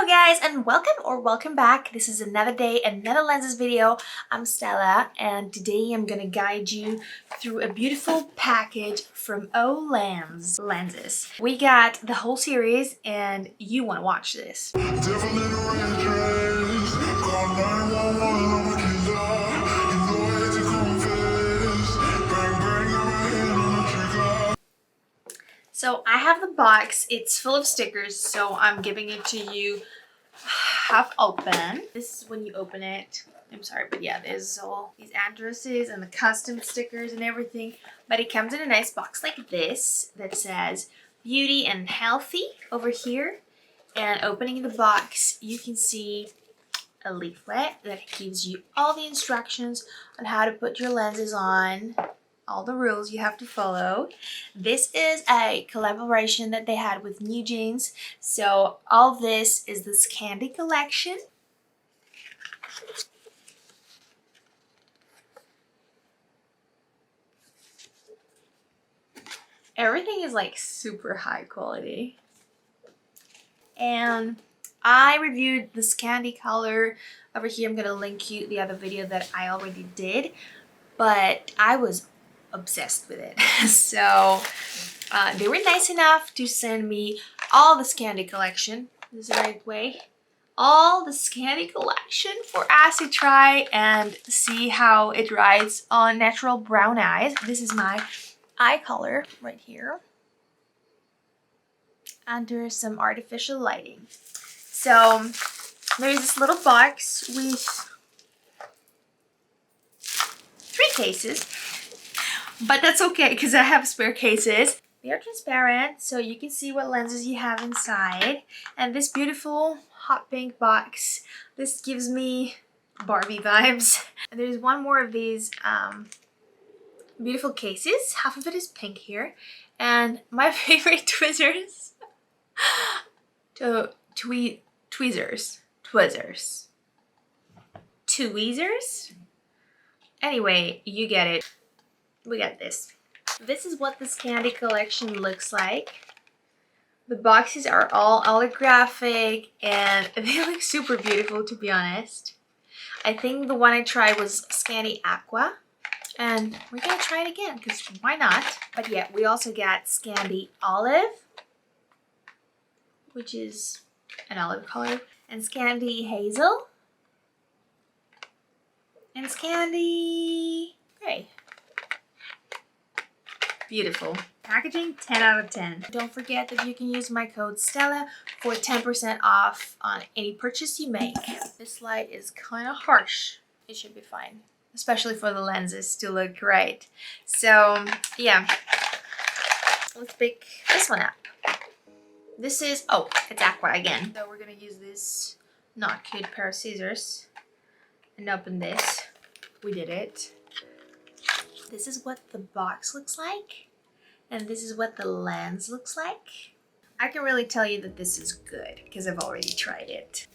guys, and welcome back. This is another day, another lenses video. I'm Stella, and today I'm gonna guide you through a beautiful package from Olens lenses. We got the whole series and you want to watch this. So I have the box. It's full of stickers, so I'm giving it to you half open. This is when you open it. I'm sorry, but yeah, there's all these addresses and the custom stickers and everything. But it comes in a nice box like this that says beauty and healthy over here. And opening the box, you can see a leaflet that gives you all the instructions on how to put your lenses on, all the rules you have to follow. This is a collaboration that they had with New Jeans. So all this is the Scandi collection. Everything is like super high quality. And I reviewed the Scandi color. Over here I'm gonna link you the other video that I already did, but I was obsessed with it. So they were nice enough to send me all the Scandi collection. This is the right way. All the Scandi collection for us to try and see how it rides on natural brown eyes. This is my eye color right here under some artificial lighting. So there's this little box with 3 cases. But that's okay because I have spare cases. They are transparent, so you can see what lenses you have inside. And this beautiful hot pink box, this gives me Barbie vibes. And there's one more of these beautiful cases. Half of it is pink here. And my favorite tweezers. Tweezers? Anyway, you get it. We got this. This is what the Scandi collection looks like. The boxes are all holographic and they look super beautiful, to be honest. I think the one I tried was Scandi Aqua, and we're gonna try it again because why not? But yeah, we also got Scandi Olive, which is an olive color, and Scandi Hazel, and Scandi Gray. Beautiful. Packaging, 10 out of 10. Don't forget that you can use my code Stella for 10% off on any purchase you make. This light is kind of harsh. It should be fine, especially for the lenses to look great. So yeah, let's pick this one up. This is, oh, it's Aqua again. So we're gonna use this not cute pair of scissors and open this. We did it. This is what the box looks like, and this is what the lens looks like. I can really tell you that this is good because I've already tried it.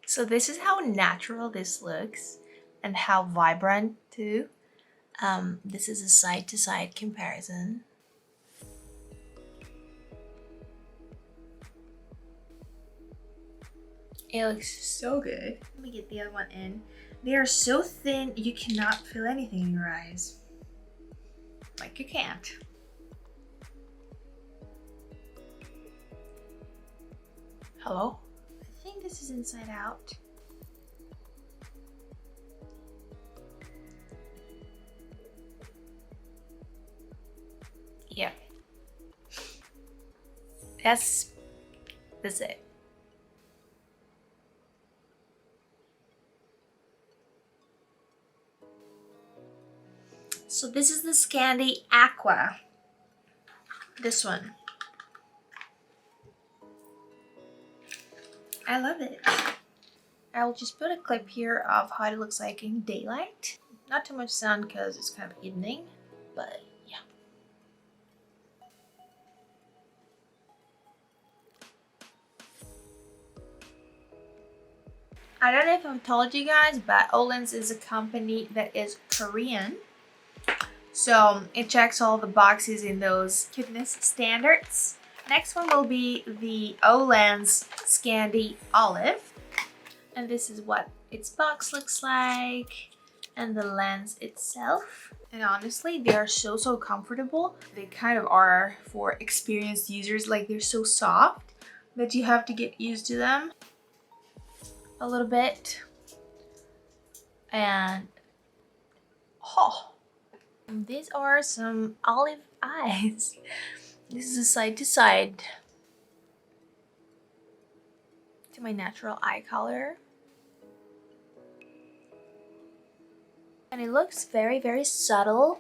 So this is how natural this looks and how vibrant too. This is a side-to-side comparison. It looks so good. Let me get the other one in. They are so thin, you cannot feel anything in your eyes. Like you can't. Hello? I think this is inside out. Yeah. That's it. So this is the Scandi Aqua. This one. I love it. I'll just put a clip here of how it looks like in daylight. Not too much sun because it's kind of evening, but yeah. I don't know if I've told you guys, but Olens is a company that is Korean. So it checks all the boxes in those cuteness standards. Next one will be the Olens Scandi Olive. And this is what its box looks like, and the lens itself. And honestly, they are so comfortable. They kind of are for experienced users. Like, they're so soft that you have to get used to them a little bit. And these are some olive eyes. This is a side to side to my natural eye color. And it looks very subtle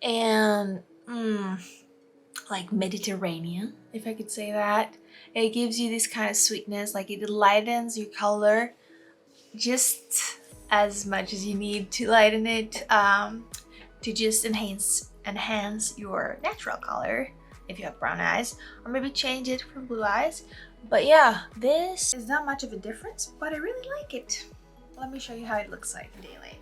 and like Mediterranean, if I could say that. It gives you this kind of sweetness, like it lightens your color just as much as you need to lighten it, to just enhance your natural color if you have brown eyes, or maybe change it from blue eyes. But yeah, this is not much of a difference, but I really like it. Let me show you how it looks like in daylight.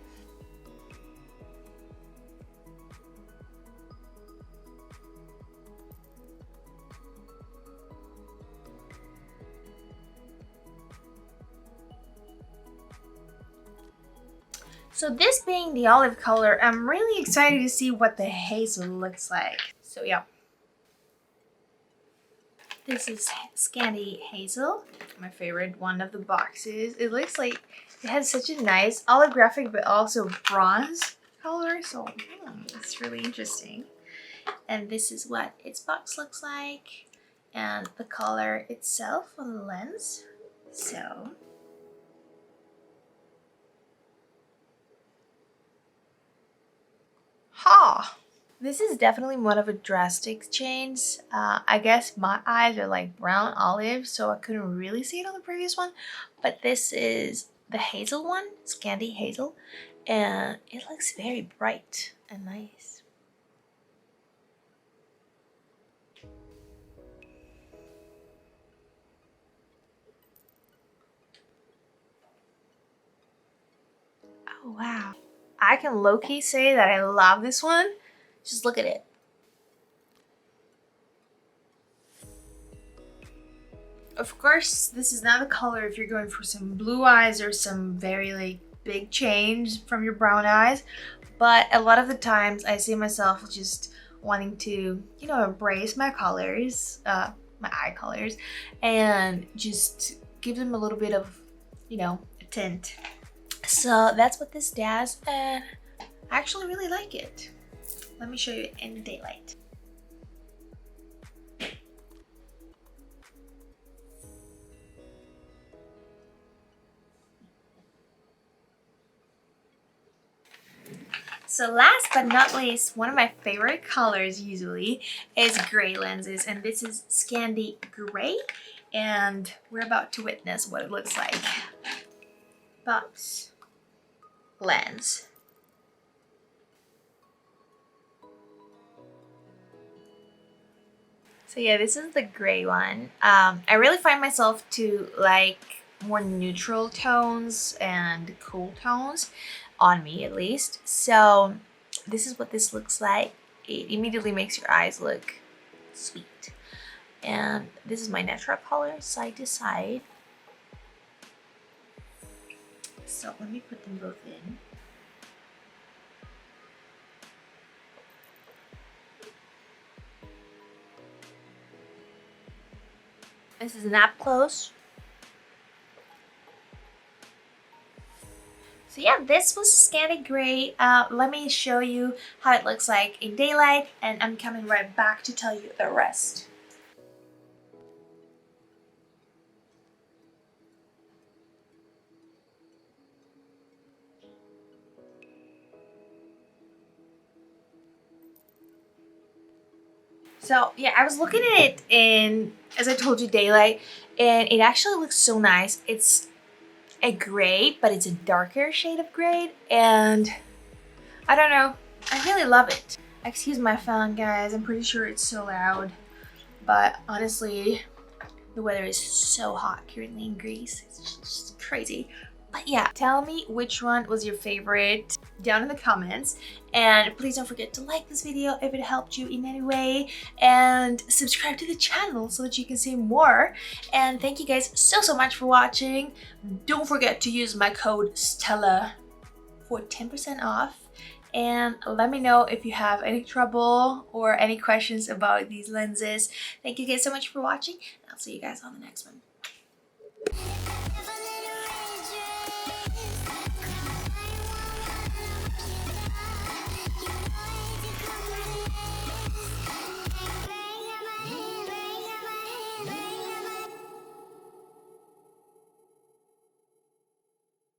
So this being the olive color, I'm really excited to see what the hazel looks like. So yeah. This is Scandi Hazel, my favorite one of the boxes. It looks like it has such a nice olive graphic but also bronze color, so it's really interesting. And this is what its box looks like, and the color itself on the lens. So this is definitely one of a drastic change. I guess my eyes are like brown olive, so I couldn't really see it on the previous one. But this is the hazel one, Scandi Hazel, and it looks very bright and nice. Oh wow. I can low-key say that I love this one. Just look at it. Of course, this is not a color if you're going for some blue eyes or some very like big change from your brown eyes. But a lot of the times I see myself just wanting to, you know, embrace my colors, my eye colors, and just give them a little bit of, you know, a tint. So that's what this does, and I actually really like it. Let me show you in daylight. So last but not least, one of my favorite colors usually is gray lenses, and this is Scandi Gray, and we're about to witness what it looks like. Box, lens. So yeah, this is the gray one. I really find myself to like more neutral tones and cool tones, on me at least. So this is what this looks like. It immediately makes your eyes look sweet. And this is my natural color, side to side. So let me put them both in. This is an up close. So yeah, this was Scandi Gray. Let me show you how it looks like in daylight, and I'm coming right back to tell you the rest. So yeah, I was looking at it in, as I told you, daylight, and it actually looks so nice. It's a gray, but it's a darker shade of gray, and I don't know, I really love it. Excuse my fan, guys, I'm pretty sure it's so loud, but honestly, the weather is so hot currently in Greece. It's just crazy. But yeah, tell me which one was your favorite down in the comments, and please don't forget to like this video if it helped you in any way, and subscribe to the channel so that you can see more. And thank you guys so much for watching. Don't forget to use my code Stella for 10% off, and let me know if you have any trouble or any questions about these lenses. Thank you guys so much for watching, and I'll see you guys on the next one.